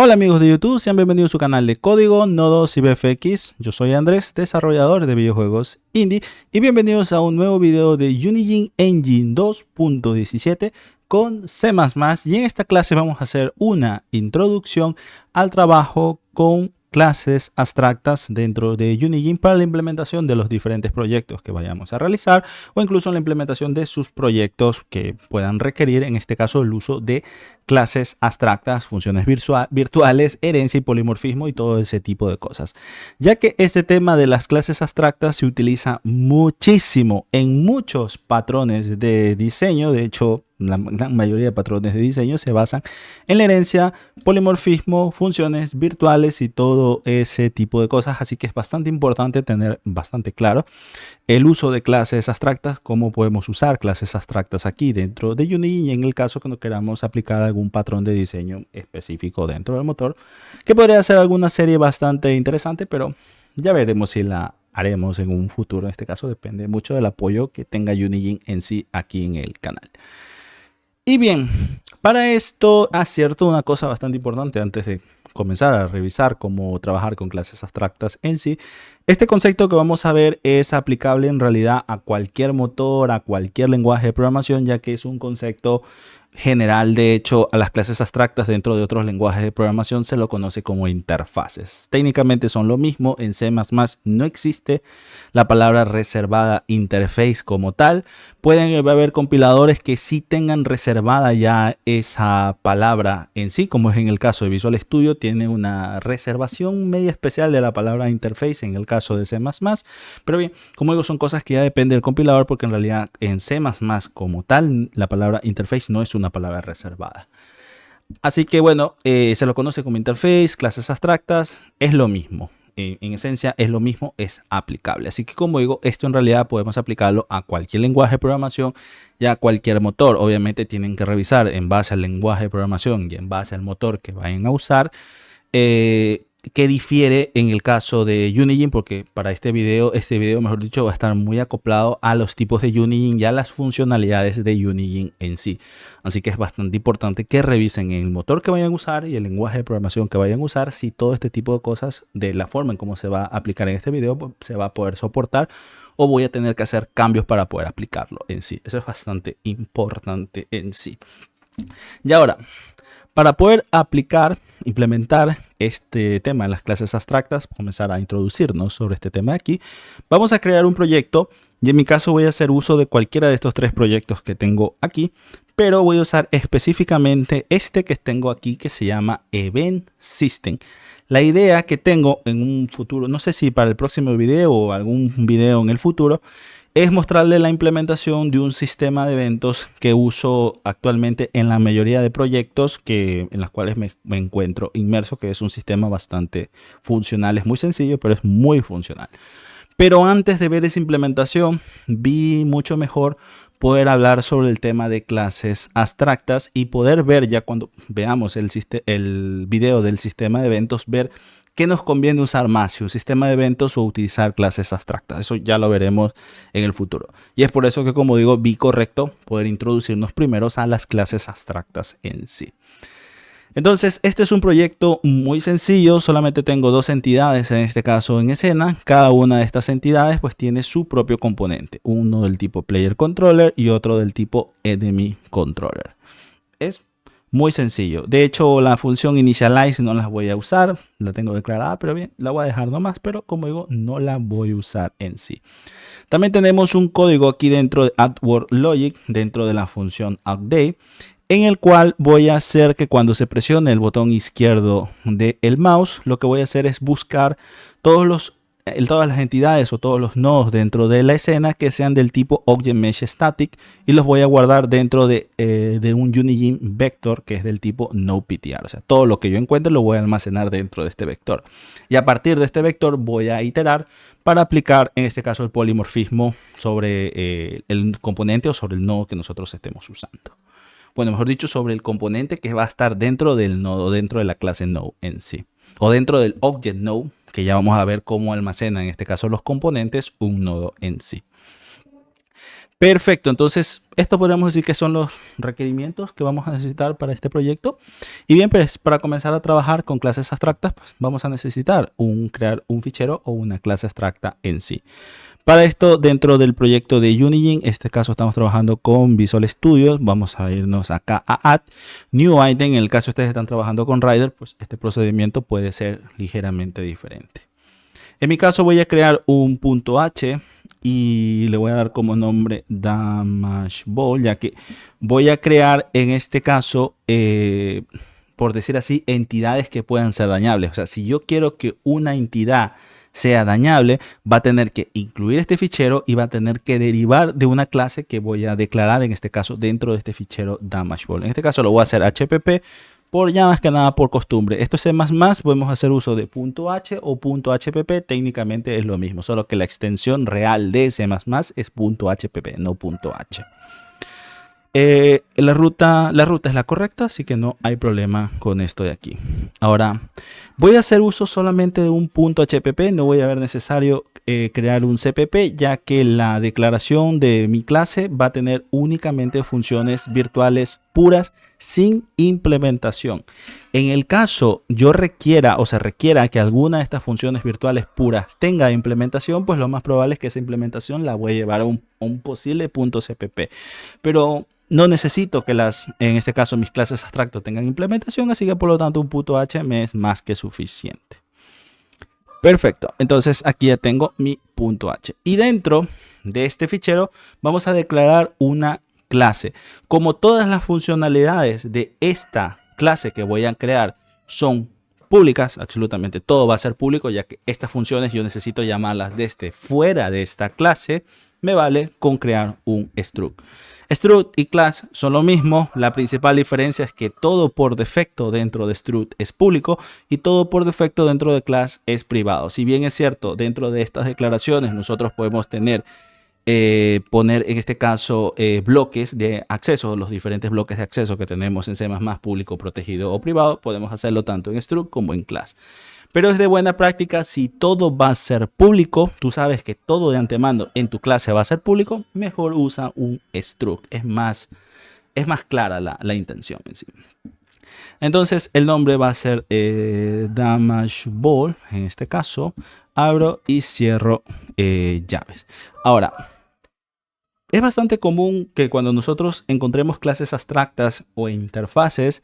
Hola amigos de YouTube, sean bienvenidos a su canal de código, nodos y VFX. Yo soy Andrés, desarrollador de videojuegos indie, y bienvenidos a un nuevo video de Unigine Engine 2.17 con C++, y en esta clase vamos a hacer una introducción al trabajo con clases abstractas dentro de Unigine para la implementación de los diferentes proyectos que vayamos a realizar, o incluso la implementación de sus proyectos que puedan requerir, en este caso, el uso de clases abstractas, funciones virtuales, herencia y polimorfismo y todo ese tipo de cosas, ya que este tema de las clases abstractas se utiliza muchísimo en muchos patrones de diseño. De hecho, la gran mayoría de patrones de diseño se basan en la herencia, polimorfismo, funciones virtuales y todo ese tipo de cosas, así que es bastante importante tener bastante claro el uso de clases abstractas, cómo podemos usar clases abstractas aquí dentro de Unity, y en el caso que no queramos aplicar algún patrón de diseño específico dentro del motor, que podría ser alguna serie bastante interesante, pero ya veremos si la haremos en un futuro. En este caso depende mucho del apoyo que tenga Unigine en sí aquí en el canal. Y bien, para esto acierto una cosa bastante importante antes de comenzar a revisar cómo trabajar con clases abstractas en sí. Este concepto que vamos a ver es aplicable en realidad a cualquier motor, a cualquier lenguaje de programación, ya que es un concepto general. De hecho, a las clases abstractas dentro de otros lenguajes de programación se lo conoce como interfaces. Técnicamente son lo mismo. En C++ no existe la palabra reservada interface como tal. Pueden haber compiladores que sí tengan reservada ya esa palabra en sí, como es en el caso de Visual Studio, tiene una reservación media especial de la palabra interface en el caso de C++. Pero bien, como digo, son cosas que ya depende del compilador, porque en realidad en C++ como tal la palabra interface no es una palabra reservada. Así que bueno, se lo conoce como interface, clases abstractas, es lo mismo. En esencia es lo mismo, es aplicable. Así que, como digo, esto en realidad podemos aplicarlo a cualquier lenguaje de programación y a cualquier motor. Obviamente tienen que revisar en base al lenguaje de programación y en base al motor que vayan a usar, que difiere en el caso de Unigine, porque para este video, mejor dicho, va a estar muy acoplado a los tipos de Unigine y a las funcionalidades de Unigine en sí. Así que es bastante importante que revisen el motor que vayan a usar y el lenguaje de programación que vayan a usar, si todo este tipo de cosas, de la forma en cómo se va a aplicar en este video, pues, se va a poder soportar, o voy a tener que hacer cambios para poder aplicarlo en sí. Eso es bastante importante en sí. Y ahora, para poder implementar este tema en las clases abstractas, comenzar a introducirnos sobre este tema de aquí, vamos a crear un proyecto, y en mi caso voy a hacer uso de cualquiera de estos tres proyectos que tengo aquí, pero voy a usar específicamente este que tengo aquí, que se llama Event System. La idea que tengo en un futuro, no sé si para el próximo video o algún video en el futuro, es mostrarle la implementación de un sistema de eventos que uso actualmente en la mayoría de proyectos en los cuales me encuentro inmerso, que es un sistema bastante funcional. Es muy sencillo, pero es muy funcional. Pero antes de ver esa implementación, vi mucho mejor poder hablar sobre el tema de clases abstractas y poder ver, ya cuando veamos el video del sistema de eventos, ver qué nos conviene usar más, si un sistema de eventos o utilizar clases abstractas. Eso ya lo veremos en el futuro. Y es por eso que, como digo, vi correcto poder introducirnos primeros a las clases abstractas en sí. Entonces, este es un proyecto muy sencillo. Solamente tengo dos entidades, en este caso en escena. Cada una de estas entidades pues tiene su propio componente, uno del tipo Player Controller y otro del tipo Enemy Controller. Es muy sencillo. De hecho, la función Initialize no la voy a usar, la tengo declarada, pero bien, la voy a dejar nomás, pero como digo, no la voy a usar en sí. También tenemos un código aquí dentro de AdWord Logic, dentro de la función update, en el cual voy a hacer que cuando se presione el botón izquierdo del mouse, lo que voy a hacer es buscar todas las entidades o todos los nodos dentro de la escena que sean del tipo Object Mesh Static, y los voy a guardar dentro de un Unigine vector que es del tipo NoPTR. O sea, todo lo que yo encuentre lo voy a almacenar dentro de este vector, y a partir de este vector voy a iterar para aplicar, en este caso, el polimorfismo sobre el componente o sobre el nodo que nosotros estemos usando. Bueno, mejor dicho, sobre el componente que va a estar dentro del nodo, dentro de la clase node en sí, o dentro del object node, que ya vamos a ver cómo almacena, en este caso, los componentes, un nodo en sí. Perfecto, entonces esto podríamos decir que son los requerimientos que vamos a necesitar para este proyecto. Y bien, pues para comenzar a trabajar con clases abstractas, pues vamos a necesitar crear un fichero o una clase abstracta en sí. Para esto, dentro del proyecto de Unigine, en este caso estamos trabajando con Visual Studio. Vamos a irnos acá a Add, New Item. En el caso ustedes están trabajando con Rider, pues este procedimiento puede ser ligeramente diferente. En mi caso voy a crear un punto H y le voy a dar como nombre DamageBall, ya que voy a crear en este caso, por decir así, entidades que puedan ser dañables. O sea, si yo quiero que una entidad sea dañable, va a tener que incluir este fichero y va a tener que derivar de una clase que voy a declarar, en este caso, dentro de este fichero DamageBall. En este caso lo voy a hacer HPP, por ya más que nada por costumbre. Esto es C++, podemos hacer uso de .h o .hpp, técnicamente es lo mismo, solo que la extensión real de C++ es .hpp, no .h. La ruta es la correcta, así que no hay problema con esto de aquí. Ahora, voy a hacer uso solamente de un .hpp, no voy a ver necesario crear un CPP, ya que la declaración de mi clase va a tener únicamente funciones virtuales puras sin implementación. En el caso yo requiera o se requiera que alguna de estas funciones virtuales puras tenga implementación, pues lo más probable es que esa implementación la voy a llevar a un posible .cpp. Pero no necesito que en este caso mis clases abstractas tengan implementación, así que por lo tanto un .h me es más que suficiente. Perfecto, entonces aquí ya tengo mi .h y dentro de este fichero vamos a declarar una clase. Como todas las funcionalidades de esta clase que voy a crear son públicas, absolutamente todo va a ser público, ya que estas funciones yo necesito llamarlas desde fuera de esta clase, me vale con crear un struct. Struct y class son lo mismo, la principal diferencia es que todo por defecto dentro de struct es público y todo por defecto dentro de class es privado. Si bien es cierto, dentro de estas declaraciones nosotros podemos tener poner en este caso bloques de acceso, los diferentes bloques de acceso que tenemos en C++, público, protegido o privado, podemos hacerlo tanto en struct como en class. Pero es de buena práctica, si todo va a ser público, tú sabes que todo de antemano en tu clase va a ser público, mejor usa un struct, es más clara la intención en sí. Entonces el nombre va a ser DamageBall, en este caso, abro y cierro llaves. Ahora, es bastante común que cuando nosotros encontremos clases abstractas o interfaces,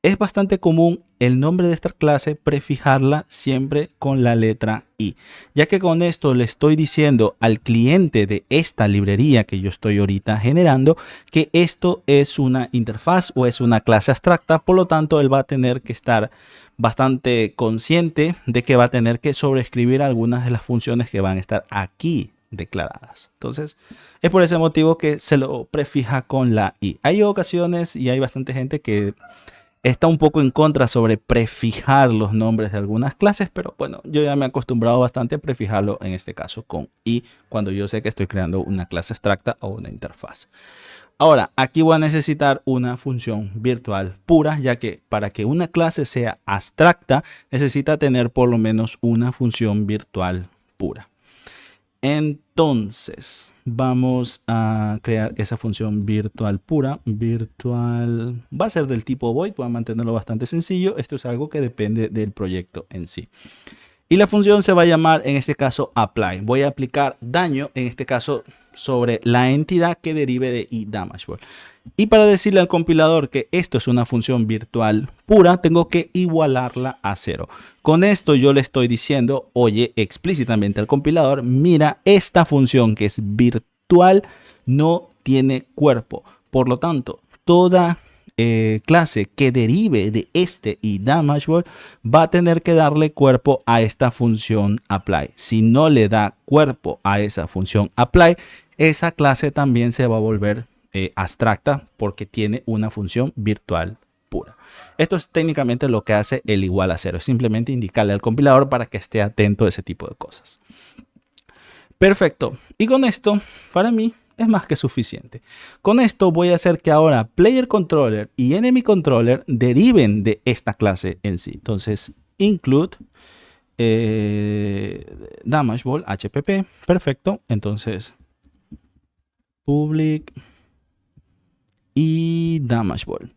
es bastante común el nombre de esta clase prefijarla siempre con la letra I, ya que con esto le estoy diciendo al cliente de esta librería que yo estoy ahorita generando que esto es una interfaz o es una clase abstracta, por lo tanto él va a tener que estar bastante consciente de que va a tener que sobreescribir algunas de las funciones que van a estar aquí declaradas. Entonces es por ese motivo que se lo prefija con la I. Hay ocasiones y hay bastante gente que está un poco en contra sobre prefijar los nombres de algunas clases, pero bueno, yo ya me he acostumbrado bastante a prefijarlo en este caso con I cuando yo sé que estoy creando una clase abstracta o una interfaz. Ahora, aquí voy a necesitar una función virtual pura, ya que para que una clase sea abstracta necesita tener por lo menos una función virtual pura. Entonces, vamos a crear esa función virtual pura. Virtual va a ser del tipo void, voy a mantenerlo bastante sencillo. Esto es algo que depende del proyecto en sí. Y la función se va a llamar en este caso apply. Voy a aplicar daño en este caso sobre la entidad que derive de iDamageBall. Y para decirle al compilador que esto es una función virtual pura, tengo que igualarla a 0. Con esto yo le estoy diciendo, oye, explícitamente al compilador, mira, esta función que es virtual no tiene cuerpo. Por lo tanto, toda clase que derive de este iDamageBall va a tener que darle cuerpo a esta función apply. Si no le da cuerpo a esa función apply, esa clase también se va a volver abstracta porque tiene una función virtual pura. Esto es técnicamente lo que hace el igual a 0. Es simplemente indicarle al compilador para que esté atento a ese tipo de cosas. Perfecto. Y con esto, para mí, es más que suficiente. Con esto voy a hacer que ahora Player Controller y Enemy Controller deriven de esta clase en sí. Entonces, include DamageBall HPP. Perfecto. Entonces, public y damage ball.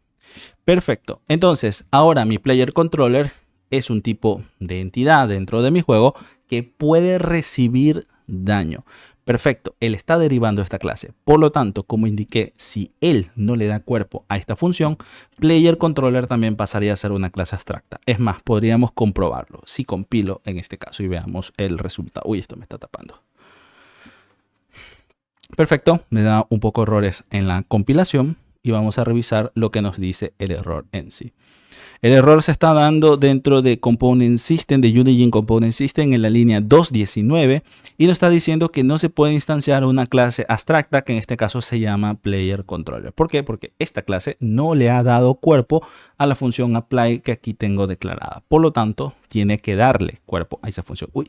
Perfecto. Entonces, ahora mi player controller es un tipo de entidad dentro de mi juego que puede recibir daño. Perfecto, él está derivando esta clase. Por lo tanto, como indiqué, si él no le da cuerpo a esta función, player controller también pasaría a ser una clase abstracta. Es más, podríamos comprobarlo si compilo en este caso y veamos el resultado. Uy, esto me está tapando. Perfecto, me da un poco errores en la compilación y vamos a revisar lo que nos dice el error en sí. El error se está dando dentro de Component System, de Unigine Component System en la línea 2.19 y nos está diciendo que no se puede instanciar una clase abstracta que en este caso se llama Player Controller. ¿Por qué? Porque esta clase no le ha dado cuerpo a la función apply que aquí tengo declarada. Por lo tanto, tiene que darle cuerpo a esa función. Uy,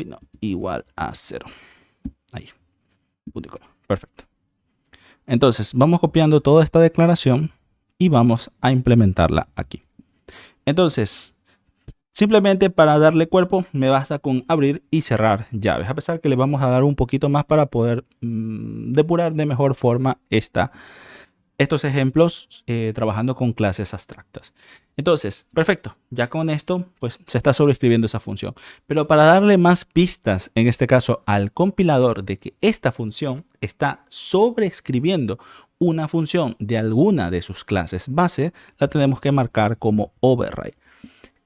no, igual a 0. Ahí, perfecto. Entonces, vamos copiando toda esta declaración y vamos a implementarla aquí. Entonces, simplemente para darle cuerpo me basta con abrir y cerrar llaves, a pesar que le vamos a dar un poquito más para poder depurar de mejor forma estos ejemplos trabajando con clases abstractas. Entonces, perfecto, ya con esto pues se está sobreescribiendo esa función. Pero para darle más pistas, en este caso al compilador, de que esta función está sobreescribiendo una función de alguna de sus clases base, la tenemos que marcar como override.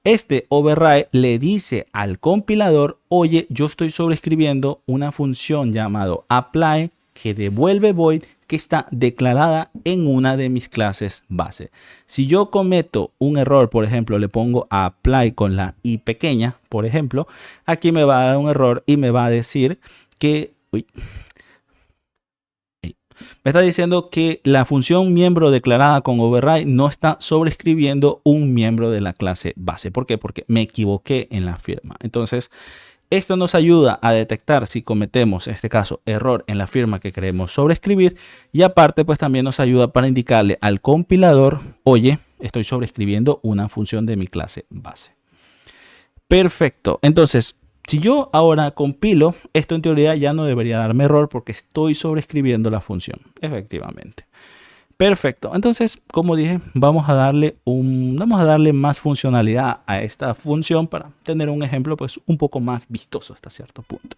Este override le dice al compilador, oye, yo estoy sobreescribiendo una función llamado apply que devuelve void que está declarada en una de mis clases base. Si yo cometo un error, por ejemplo, le pongo apply con la i pequeña, por ejemplo, aquí me va a dar un error y me va a decir que... me está diciendo que la función miembro declarada con override no está sobreescribiendo un miembro de la clase base. ¿Por qué? Porque me equivoqué en la firma. Entonces, esto nos ayuda a detectar si cometemos, en este caso, error en la firma que queremos sobreescribir. Y aparte, pues también nos ayuda para indicarle al compilador, oye, estoy sobreescribiendo una función de mi clase base. Perfecto. Entonces, si yo ahora compilo, esto en teoría ya no debería darme error porque estoy sobreescribiendo la función, efectivamente. Perfecto. Entonces, como dije, vamos a darle más funcionalidad a esta función para tener un ejemplo pues un poco más vistoso hasta cierto punto.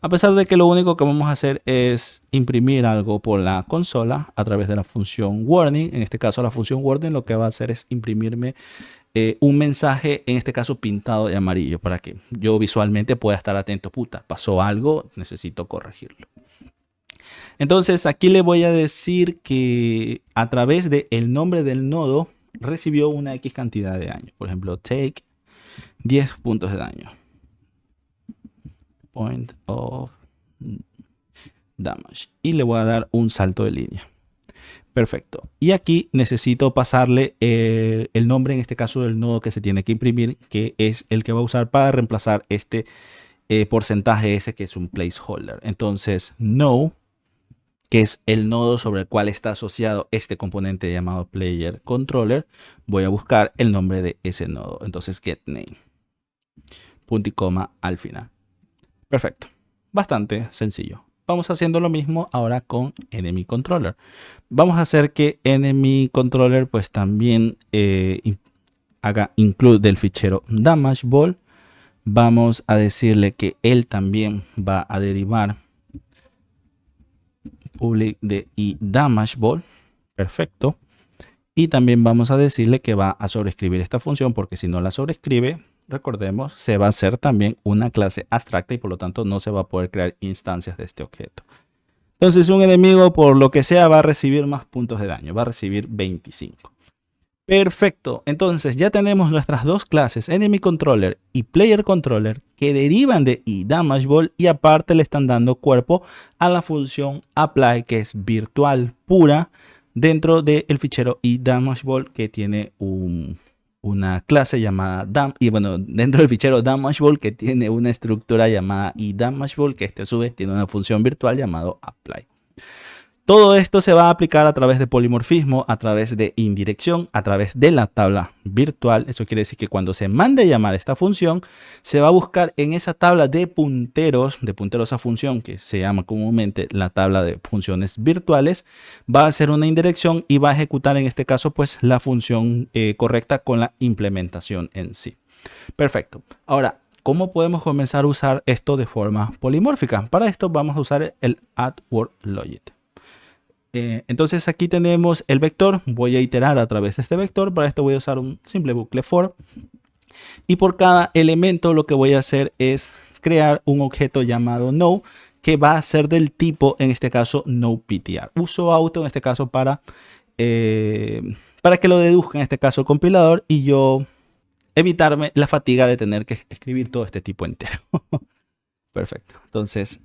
A pesar de que lo único que vamos a hacer es imprimir algo por la consola a través de la función warning. En este caso, la función warning lo que va a hacer es imprimirme un mensaje, en este caso pintado de amarillo, para que yo visualmente pueda estar atento. Puta, pasó algo, necesito corregirlo. Entonces aquí le voy a decir que a través del nombre del nodo recibió una X cantidad de daño. Por ejemplo, take 10 puntos de daño. Point of damage. Y le voy a dar un salto de línea. Perfecto. Y aquí necesito pasarle el nombre, en este caso, del nodo que se tiene que imprimir, que es el que va a usar para reemplazar este porcentaje ese que es un placeholder. Entonces, no, que es el nodo sobre el cual está asociado este componente llamado player controller, voy a buscar el nombre de ese nodo. Entonces, get name, punto y coma al final. Perfecto. Bastante sencillo. Vamos haciendo lo mismo ahora con enemy controller. Vamos a hacer que enemy controller pues también haga include del fichero damage ball. Vamos a decirle que él también va a derivar public de y damage ball. Perfecto. Y también vamos a decirle que va a sobreescribir esta función, porque si no la sobreescribe, recordemos, se va a hacer también una clase abstracta y por lo tanto no se va a poder crear instancias de este objeto. Entonces un enemigo, por lo que sea, va a recibir más puntos de daño, va a recibir 25. Perfecto, entonces ya tenemos nuestras dos clases, enemy controller y player controller, que derivan de y damage ball y aparte le están dando cuerpo a la función apply, que es virtual pura dentro del fichero y damage ball, que tiene una clase llamada dam, y bueno, dentro del fichero damage ball que tiene una estructura llamada y damage ball, que a su vez tiene una función virtual llamado apply. Todo esto se va a aplicar a través de polimorfismo, a través de indirección, a través de la tabla virtual. Eso quiere decir que cuando se mande a llamar esta función, se va a buscar en esa tabla de punteros a función, que se llama comúnmente la tabla de funciones virtuales, va a hacer una indirección y va a ejecutar en este caso pues la función correcta con la implementación en sí. Perfecto. Ahora, ¿cómo podemos comenzar a usar esto de forma polimórfica? Para esto vamos a usar el add word logic. Entonces aquí tenemos el vector, voy a iterar a través de este vector, para esto voy a usar un simple bucle for y por cada elemento lo que voy a hacer es crear un objeto llamado no que va a ser del tipo, en este caso, noPTR. Uso auto en este caso para que lo deduzca en este caso el compilador y yo evitarme la fatiga de tener que escribir todo este tipo entero. Perfecto, entonces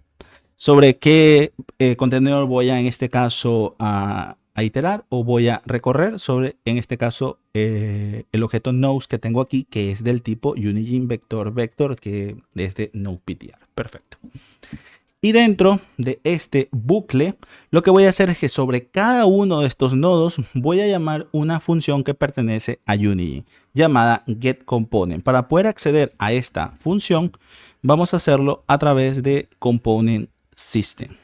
sobre qué contenedor voy a en este caso a iterar o voy a recorrer sobre en este caso el objeto nose que tengo aquí, que es del tipo Unigine vector vector, que es de noPTR. Perfecto. Y dentro de este bucle lo que voy a hacer es que sobre cada uno de estos nodos voy a llamar una función que pertenece a Unigine llamada getComponent. Para poder acceder a esta función vamos a hacerlo a través de component system.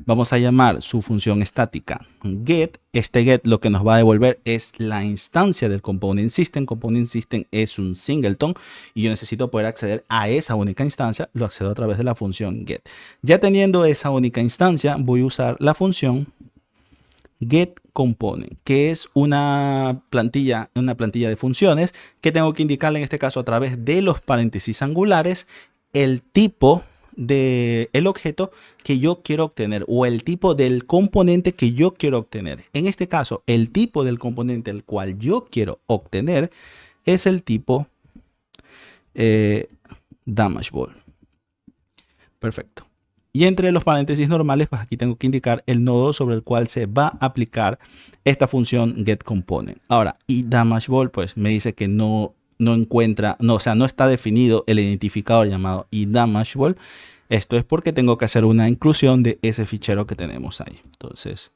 Vamos a llamar su función estática get. Este get lo que nos va a devolver es la instancia del component system. Component system es un singleton y yo necesito poder acceder a esa única instancia. Lo accedo a través de la función get. Ya teniendo esa única instancia, voy a usar la función getComponent, que es una plantilla de funciones que tengo que indicarle en este caso a través de los paréntesis angulares el tipo del objeto que yo quiero obtener o el tipo del componente que yo quiero obtener. En este caso, el tipo del componente el cual yo quiero obtener es el tipo damageBall. Perfecto. Y entre los paréntesis normales, pues aquí tengo que indicar el nodo sobre el cual se va a aplicar esta función getComponent. Ahora, y damageBall, pues me dice que no encuentra, o sea, no está definido el identificador llamado damageBall. Esto es porque tengo que hacer una inclusión de ese fichero que tenemos ahí. Entonces,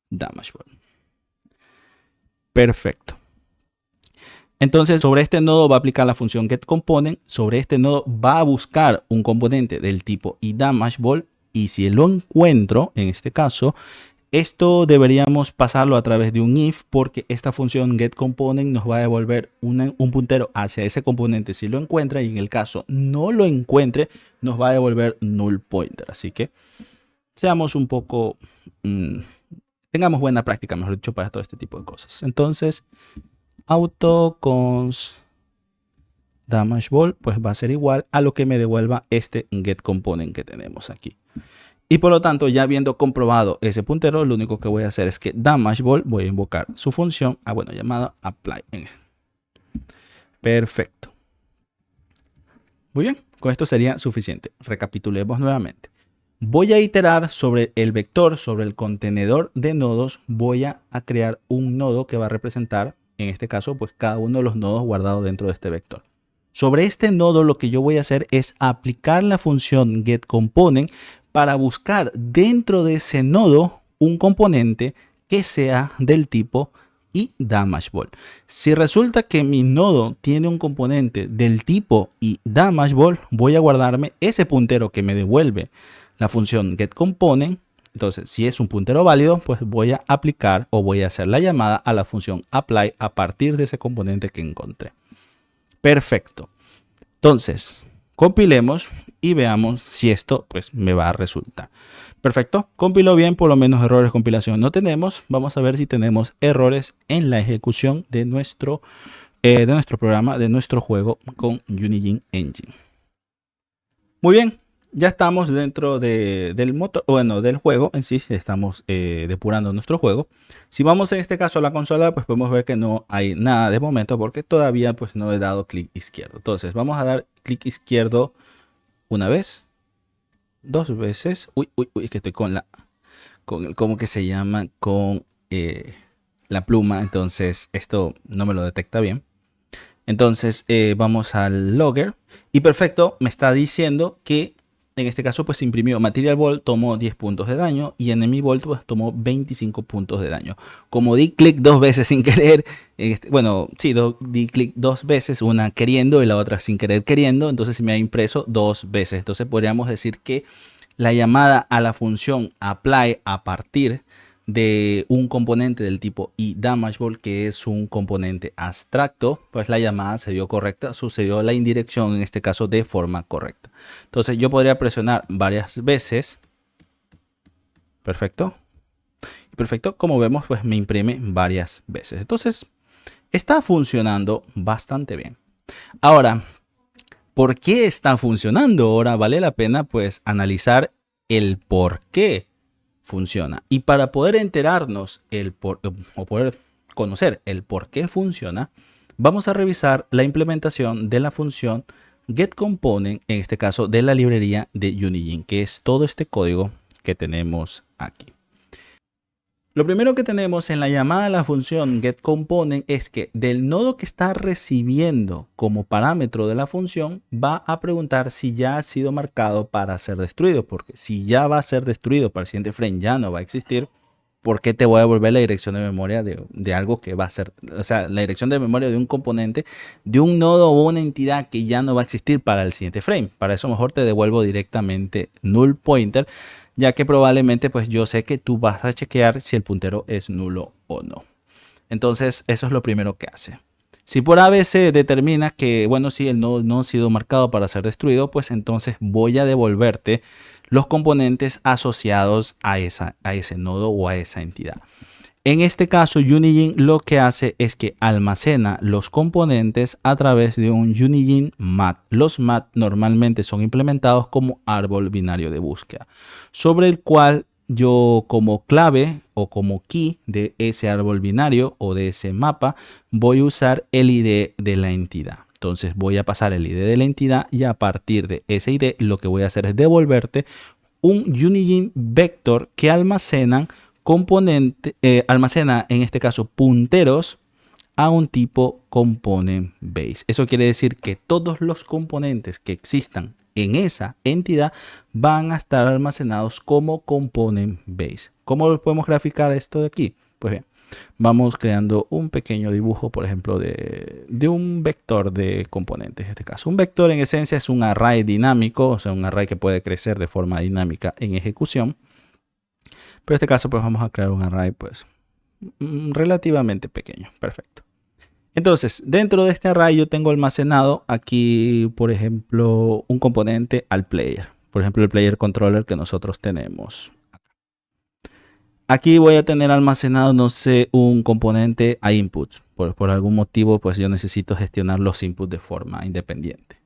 damageBall. Perfecto. Entonces, sobre este nodo va a aplicar la función getComponent. Sobre este nodo va a buscar un componente del tipo damageBall. Y si lo encuentro, en este caso, esto deberíamos pasarlo a través de un if, porque esta función getComponent nos va a devolver un puntero hacia ese componente si lo encuentra, y en el caso no lo encuentre nos va a devolver null pointer. Así que seamos un poco tengamos buena práctica, mejor dicho, para todo este tipo de cosas. Entonces autoconst damageBall pues va a ser igual a lo que me devuelva este getComponent que tenemos aquí. Y por lo tanto, ya habiendo comprobado ese puntero, lo único que voy a hacer es que damageBall, voy a invocar su función, llamada apply. Perfecto. Muy bien, con esto sería suficiente. Recapitulemos nuevamente. Voy a iterar sobre el vector, sobre el contenedor de nodos. Voy a crear un nodo que va a representar, en este caso, pues cada uno de los nodos guardados dentro de este vector. Sobre este nodo lo que yo voy a hacer es aplicar la función getComponent para buscar dentro de ese nodo un componente que sea del tipo damageBall. Si resulta que mi nodo tiene un componente del tipo damageBall, voy a guardarme ese puntero que me devuelve la función getComponent. Entonces, si es un puntero válido, pues voy a aplicar o voy a hacer la llamada a la función apply a partir de ese componente que encontré. Perfecto. Entonces, compilemos y veamos si esto pues me va a resultar. Perfecto, compiló bien, por lo menos errores de compilación no tenemos. Vamos a ver si tenemos errores en la ejecución de nuestro programa, de nuestro juego con Unigine Engine. Muy bien, ya estamos dentro del motor, del juego en sí, estamos depurando nuestro juego. Si vamos en este caso a la consola, pues podemos ver que no hay nada de momento porque todavía pues no he dado clic izquierdo. Entonces vamos a dar clic izquierdo una vez, dos veces. Uy, es que estoy con ¿cómo que se llama? Con la pluma, entonces esto no me lo detecta bien. Entonces vamos al logger y perfecto, me está diciendo que en este caso pues se imprimió Material Ball, tomó 10 puntos de daño y Enemy Ball pues tomó 25 puntos de daño. Como di clic dos veces sin querer, bueno, sí, di clic dos veces, una queriendo y la otra sin querer queriendo, entonces se me ha impreso dos veces. Entonces podríamos decir que la llamada a la función apply a partir de un componente del tipo iDamageBall, que es un componente abstracto, pues la llamada se dio correcta, sucedió la indirección en este caso de forma correcta. Entonces yo podría presionar varias veces. Perfecto. Perfecto, como vemos pues me imprime varias veces. Entonces está funcionando bastante bien. Ahora, ¿por qué está funcionando? Ahora vale la pena pues analizar el por qué funciona. Y para poder enterarnos o poder conocer el por qué funciona, vamos a revisar la implementación de la función getComponent, en este caso de la librería de Unigine, que es todo este código que tenemos aquí. Lo primero que tenemos en la llamada a la función getComponent es que del nodo que está recibiendo como parámetro de la función va a preguntar si ya ha sido marcado para ser destruido, porque si ya va a ser destruido para el siguiente frame, ya no va a existir. ¿Por qué te voy a devolver la dirección de memoria de algo que va a ser, o sea, la dirección de memoria de un componente, de un nodo o una entidad que ya no va a existir para el siguiente frame? Para eso mejor te devuelvo directamente null pointer, ya que probablemente pues yo sé que tú vas a chequear si el puntero es nulo o no. Entonces eso es lo primero que hace. Si por ABC determina que, bueno, si el nodo no ha sido marcado para ser destruido, pues entonces voy a devolverte los componentes asociados a ese nodo o a esa entidad. En este caso, Unigine lo que hace es que almacena los componentes a través de un Unigine mat. Los mat normalmente son implementados como árbol binario de búsqueda, sobre el cual yo como clave o como key de ese árbol binario o de ese mapa voy a usar el ID de la entidad. Entonces voy a pasar el ID de la entidad y a partir de ese ID lo que voy a hacer es devolverte un Unigine vector que almacena en este caso punteros a un tipo component base. Eso quiere decir que todos los componentes que existan en esa entidad van a estar almacenados como component base. ¿Cómo podemos graficar esto de aquí? Pues bien, vamos creando un pequeño dibujo, por ejemplo, de un vector de componentes. En este caso, un vector en esencia es un array dinámico, o sea, un array que puede crecer de forma dinámica en ejecución. Pero en este caso, pues vamos a crear un array, pues, relativamente pequeño. Perfecto. Entonces, dentro de este array yo tengo almacenado aquí, por ejemplo, un componente al player. Por ejemplo, el player controller que nosotros tenemos. Aquí voy a tener almacenado, no sé, un componente a inputs. Por algún motivo, pues yo necesito gestionar los inputs de forma independiente.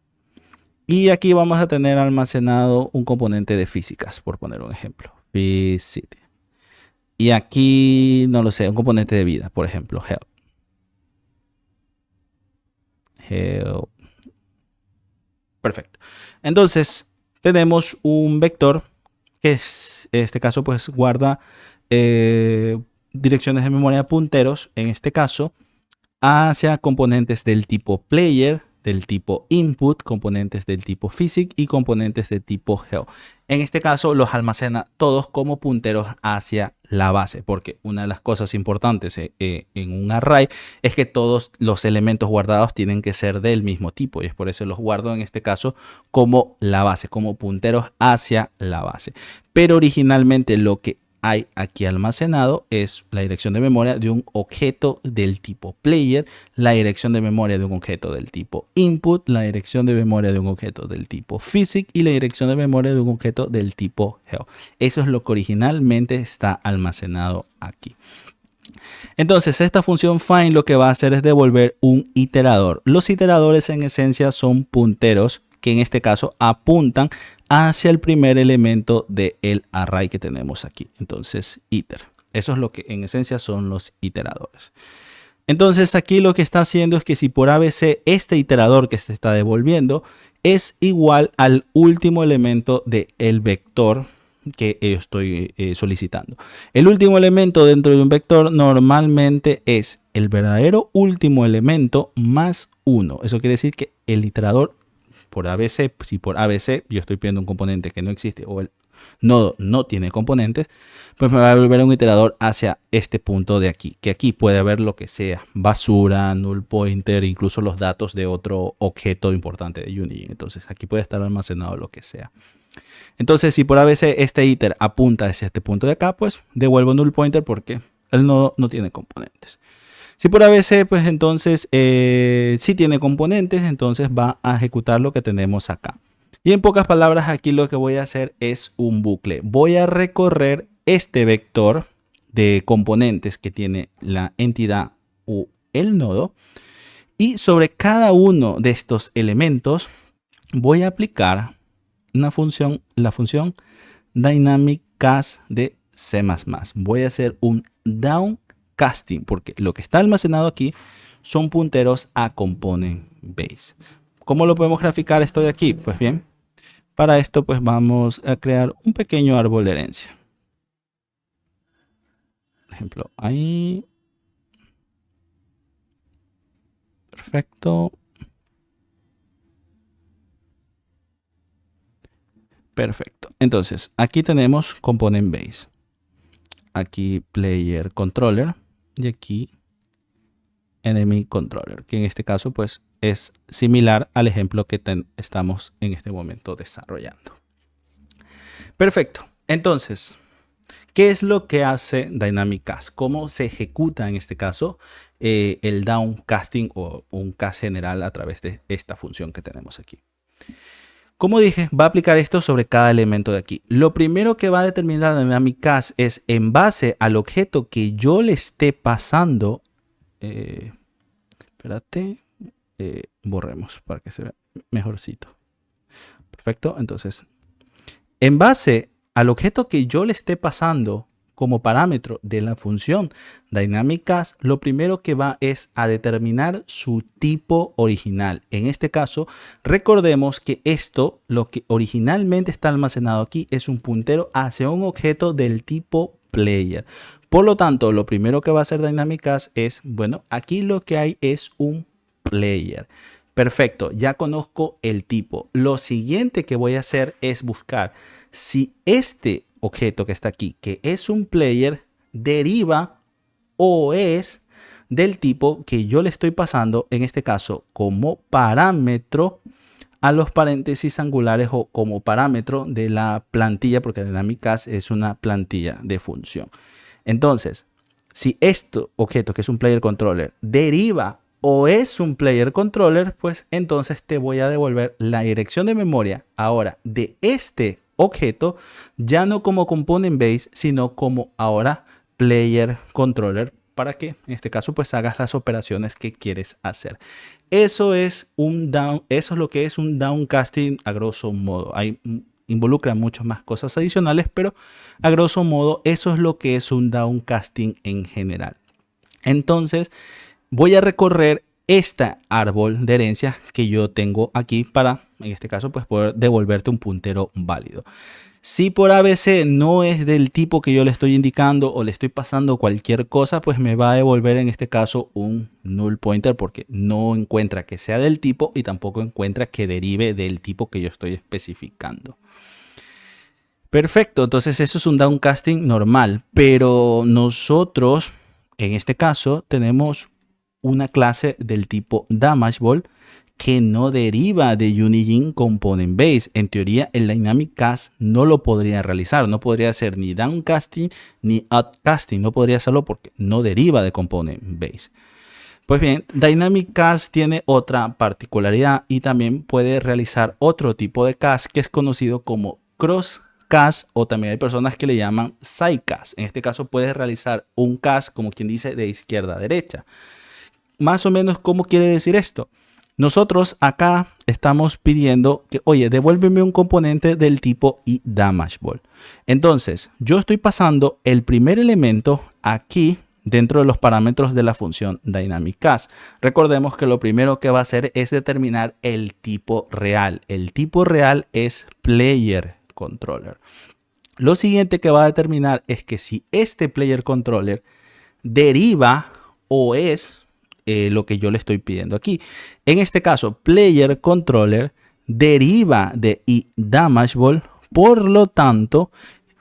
Y aquí vamos a tener almacenado un componente de físicas, por poner un ejemplo. Physicity. Y aquí, no lo sé, un componente de vida, por ejemplo, health. Perfecto. Entonces, tenemos un vector que es, en este caso, pues guarda direcciones de memoria punteros, en este caso, hacia componentes del tipo player, del tipo input, componentes del tipo physic y componentes de tipo health. En este caso los almacena todos como punteros hacia la base, porque una de las cosas importantes en un array es que todos los elementos guardados tienen que ser del mismo tipo, y es por eso los guardo en este caso como la base, como punteros hacia la base. Pero originalmente lo que hay aquí almacenado es la dirección de memoria de un objeto del tipo player, la dirección de memoria de un objeto del tipo input, la dirección de memoria de un objeto del tipo physic y la dirección de memoria de un objeto del tipo health. Eso es lo que originalmente está almacenado aquí. Entonces esta función find lo que va a hacer es devolver un iterador. Los iteradores en esencia son punteros que en este caso apuntan hacia el primer elemento del array que tenemos aquí. Entonces, iter. Eso es lo que en esencia son los iteradores. Entonces, aquí lo que está haciendo es que si por ABC este iterador que se está devolviendo es igual al último elemento del vector que yo estoy solicitando. El último elemento dentro de un vector normalmente es el verdadero último elemento más 1. Eso quiere decir que el iterador por ABC, si por ABC yo estoy pidiendo un componente que no existe o el nodo no tiene componentes, pues me va a devolver un iterador hacia este punto de aquí, que aquí puede haber lo que sea, basura, null pointer, incluso los datos de otro objeto importante de Unigine. Entonces aquí puede estar almacenado lo que sea. Entonces si por ABC este iter apunta hacia este punto de acá, pues devuelvo null pointer porque el nodo no tiene componentes. Si por ABC, pues entonces sí tiene componentes, entonces va a ejecutar lo que tenemos acá. Y en pocas palabras, aquí lo que voy a hacer es un bucle. Voy a recorrer este vector de componentes que tiene la entidad o el nodo. Y sobre cada uno de estos elementos voy a aplicar una función, la función dynamicCast de C++. Voy a hacer un downcasting porque lo que está almacenado aquí son punteros a component base. ¿Cómo lo podemos graficar esto de aquí? Pues bien, para esto pues vamos a crear un pequeño árbol de herencia. Por ejemplo, ahí. Perfecto. Perfecto. Entonces, aquí tenemos component base. Aquí player controller y aquí enemy controller, que en este caso pues es similar al ejemplo que estamos en este momento desarrollando. Perfecto. Entonces, ¿qué es lo que hace dynamicCast? ¿Cómo se ejecuta en este caso el downcasting o un cast general a través de esta función que tenemos aquí? Como dije, va a aplicar esto sobre cada elemento de aquí. Lo primero que va a determinar dynamicCast es en base al objeto que yo le esté pasando. Espérate. Borremos para que se vea mejorcito. Perfecto. Entonces, en base al objeto que yo le esté pasando como parámetro de la función dynamicCast, lo primero que va es a determinar su tipo original. En este caso, recordemos que esto, lo que originalmente está almacenado aquí, es un puntero hacia un objeto del tipo player. Por lo tanto, lo primero que va a hacer dynamicCast es, bueno, aquí lo que hay es un player. Perfecto, ya conozco el tipo. Lo siguiente que voy a hacer es buscar si este objeto que está aquí, que es un player, deriva o es del tipo que yo le estoy pasando, en este caso, como parámetro a los paréntesis angulares o como parámetro de la plantilla, porque dynamicCast es una plantilla de función. Entonces, si este objeto, que es un player controller, deriva o es un player controller, pues entonces te voy a devolver la dirección de memoria ahora de este objeto, ya no como component base, sino como ahora player controller, para que en este caso pues hagas las operaciones que quieres hacer. Eso es lo que es un downcasting a grosso modo. Involucra muchas más cosas adicionales, pero a grosso modo eso es lo que es un downcasting en general. Entonces voy a recorrer este árbol de herencia que yo tengo aquí para, en este caso, pues poder devolverte un puntero válido. Si por ABC no es del tipo que yo le estoy indicando o le estoy pasando cualquier cosa, pues me va a devolver en este caso un null pointer porque no encuentra que sea del tipo y tampoco encuentra que derive del tipo que yo estoy especificando. Perfecto, entonces eso es un downcasting normal, pero nosotros en este caso tenemos una clase del tipo damageBall que no deriva de Unigine Component Base. En teoría, el dynamicCast no lo podría realizar. No podría hacer ni downcasting ni upcasting. No podría hacerlo porque no deriva de Component Base. Pues bien, dynamicCast tiene otra particularidad y también puede realizar otro tipo de cast que es conocido como crosscast, o también hay personas que le llaman sidecast. En este caso puede realizar un cast, como quien dice, de izquierda a derecha. Más o menos, ¿cómo quiere decir esto? Nosotros acá estamos pidiendo que, oye, devuélveme un componente del tipo damageBall. Entonces, yo estoy pasando el primer elemento aquí dentro de los parámetros de la función dynamicCast. Recordemos que lo primero que va a hacer es determinar el tipo real. El tipo real es player controller. Lo siguiente que va a determinar es que si este player controller deriva o es lo que yo le estoy pidiendo aquí. En este caso, player controller deriva de iDamageable. Por lo tanto,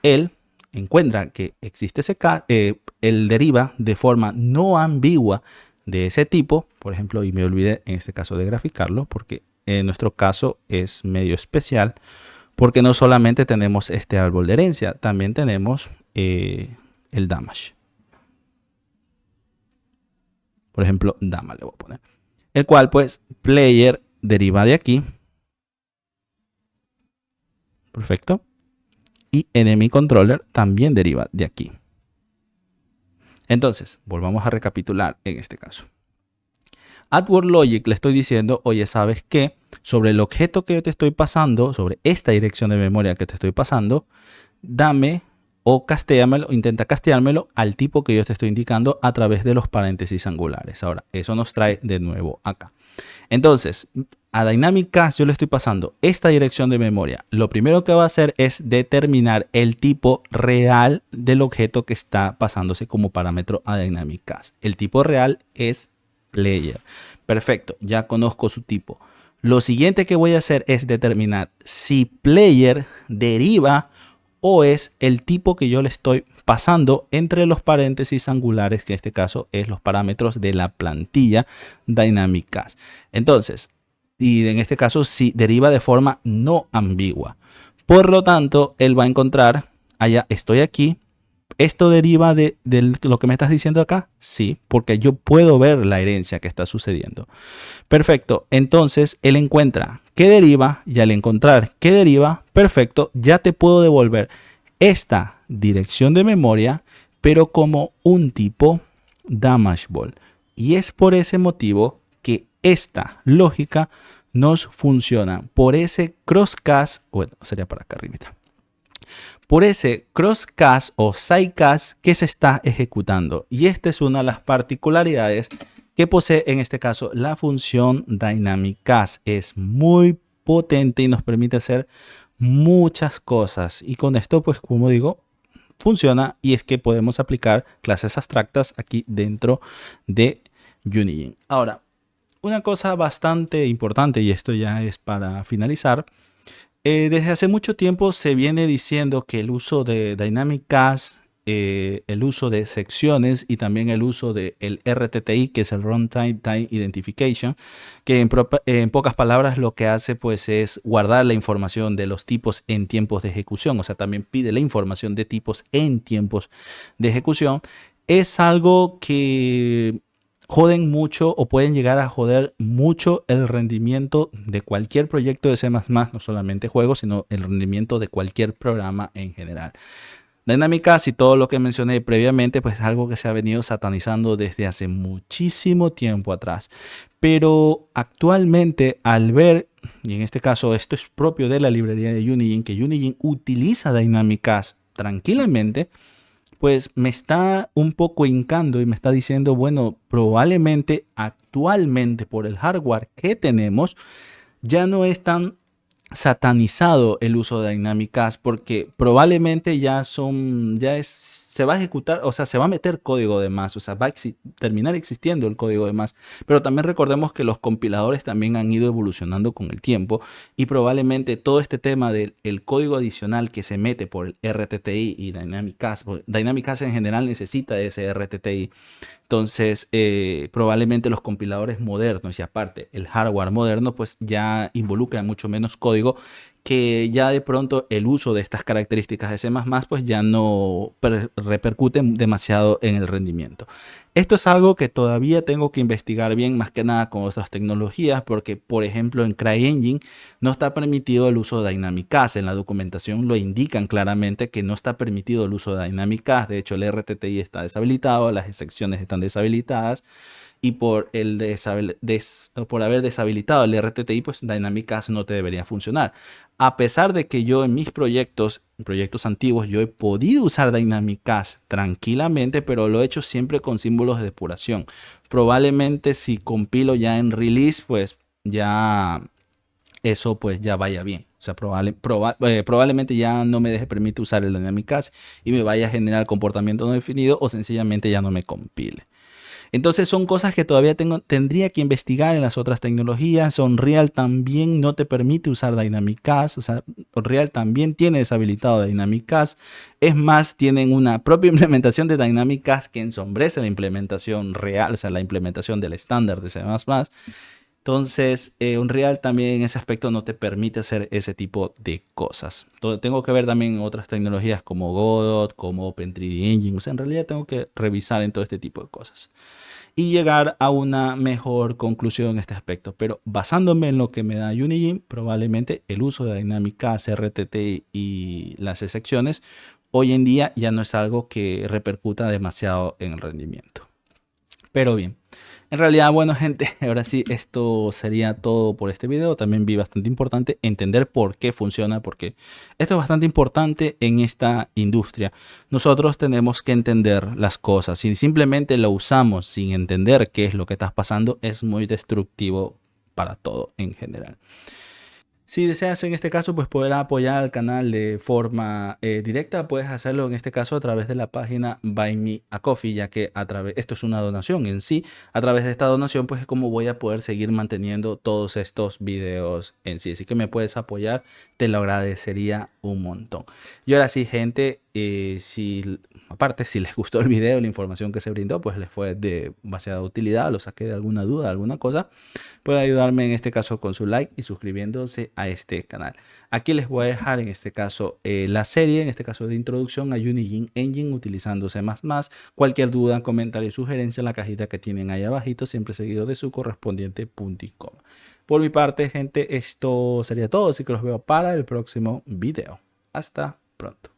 él encuentra que existe él deriva de forma no ambigua de ese tipo, por ejemplo, y me olvidé en este caso de graficarlo porque en nuestro caso es medio especial, porque no solamente tenemos este árbol de herencia, también tenemos el damage. Por ejemplo, dama le voy a poner, el cual pues player deriva de aquí. Perfecto. Y enemy controller también deriva de aquí. Entonces, volvamos a recapitular en este caso. At Word Logic le estoy diciendo, oye, ¿sabes qué? Sobre el objeto que yo te estoy pasando, sobre esta dirección de memoria que te estoy pasando, dame o castéamelo, intenta casteármelo al tipo que yo te estoy indicando a través de los paréntesis angulares. Ahora, eso nos trae de nuevo acá. Entonces, a Dynamic Cast yo le estoy pasando esta dirección de memoria. Lo primero que va a hacer es determinar el tipo real del objeto que está pasándose como parámetro a Dynamic Cast. El tipo real es player. Perfecto, ya conozco su tipo. Lo siguiente que voy a hacer es determinar si player deriva o es el tipo que yo le estoy pasando entre los paréntesis angulares, que en este caso es los parámetros de la plantilla Dynamic Cast. Entonces, y en este caso si deriva de forma no ambigua. Por lo tanto, él va a encontrar, allá estoy aquí, ¿esto deriva de lo que me estás diciendo acá? Sí, porque yo puedo ver la herencia que está sucediendo. Perfecto, entonces él encuentra qué deriva y al encontrar qué deriva, perfecto, ya te puedo devolver esta dirección de memoria, pero como un tipo damageable. Y es por ese motivo que esta lógica nos funciona por ese crosscast, bueno, sería para acá arriba, por ese crosscast o sidecast que se está ejecutando. Y esta es una de las particularidades que posee en este caso la función Dynamic Cast. Es muy potente y nos permite hacer muchas cosas. Y con esto, pues como digo, funciona y es que podemos aplicar clases abstractas aquí dentro de Unigine. Ahora, una cosa bastante importante, y esto ya es para finalizar, desde hace mucho tiempo se viene diciendo que el uso de Dynamic Cast, el uso de secciones y también el uso del RTTI, que es el Runtime Time Identification, que en pocas palabras lo que hace pues es guardar la información de los tipos en tiempos de ejecución, o sea, también pide la información de tipos en tiempos de ejecución, es algo que joden mucho o pueden llegar a joder mucho el rendimiento de cualquier proyecto de C++, no solamente juegos, sino el rendimiento de cualquier programa en general. Dynamic Cast y todo lo que mencioné previamente, pues es algo que se ha venido satanizando desde hace muchísimo tiempo atrás. Pero actualmente al ver, y en este caso esto es propio de la librería de Unigine, que Unigine utiliza Dynamic Cast tranquilamente, pues me está un poco hincando y me está diciendo, bueno, probablemente actualmente por el hardware que tenemos, ya no es tan satanizado el uso de Dynamic Cast porque probablemente se va a ejecutar, o sea, se va a meter código de más, o sea, va a terminar existiendo el código de más, pero también recordemos que los compiladores también han ido evolucionando con el tiempo y probablemente todo este tema del código adicional que se mete por el RTTI y Dynamic Cast, Dynamic Cast en general necesita ese RTTI. Entonces, probablemente los compiladores modernos y aparte el hardware moderno, pues ya involucran mucho menos código, que ya de pronto el uso de estas características de C++ pues ya no repercute demasiado en el rendimiento. Esto es algo que todavía tengo que investigar bien, más que nada con otras tecnologías, porque por ejemplo en CryEngine no está permitido el uso de Dynamic Cast. En la documentación lo indican claramente que no está permitido el uso de Dynamic Cast. De hecho, el RTTI está deshabilitado, las excepciones están deshabilitadas. Y por haber deshabilitado el RTTI, pues Dynamic Cast no te debería funcionar. A pesar de que yo en mis proyectos antiguos, yo he podido usar Dynamic Cast tranquilamente, pero lo he hecho siempre con símbolos de depuración. Probablemente si compilo ya en release, pues ya eso pues ya vaya bien. O sea, probablemente ya no me permite usar el Dynamic Cast y me vaya a generar comportamiento no definido o sencillamente ya no me compile. Entonces son cosas que todavía tendría que investigar en las otras tecnologías. Unreal también no te permite usar Dynamic Cast, o sea, Unreal también tiene deshabilitado Dynamic Cast. Es más, tienen una propia implementación de Dynamic Cast que ensombrece la implementación real, o sea, la implementación del estándar de C++. Entonces, Unreal también en ese aspecto no te permite hacer ese tipo de cosas. Tengo que ver también otras tecnologías como Godot, como Open3D Engine. O sea, en realidad tengo que revisar en todo este tipo de cosas y llegar a una mejor conclusión en este aspecto. Pero basándome en lo que me da Unigine, probablemente el uso de Dynamic Cast, RTT y las excepciones hoy en día ya no es algo que repercuta demasiado en el rendimiento. Pero bien, en realidad, bueno, gente, ahora sí, esto sería todo por este video. También vi bastante importante entender por qué funciona, porque esto es bastante importante en esta industria. Nosotros tenemos que entender las cosas. Si simplemente lo usamos sin entender qué es lo que está pasando, es muy destructivo para todo en general. Si deseas en este caso pues poder apoyar al canal de forma directa, puedes hacerlo en este caso a través de la página Buy Me a Coffee, ya que esto es una donación en sí. A través de esta donación pues es como voy a poder seguir manteniendo todos estos videos en sí. Así que me puedes apoyar, te lo agradecería un montón. Y ahora sí, gente, aparte si les gustó el video, la información que se brindó pues les fue de demasiada utilidad, lo saqué de alguna duda, alguna cosa, puede ayudarme en este caso con su like y suscribiéndose a este canal. Aquí les voy a dejar en este caso la serie, en este caso de introducción a Unigine Engine utilizando C++. Cualquier duda, comentario y sugerencia en la cajita que tienen ahí abajito, siempre seguido de su correspondiente punto y coma. Por mi parte, gente, esto sería todo, así que los veo para el próximo video. Hasta pronto.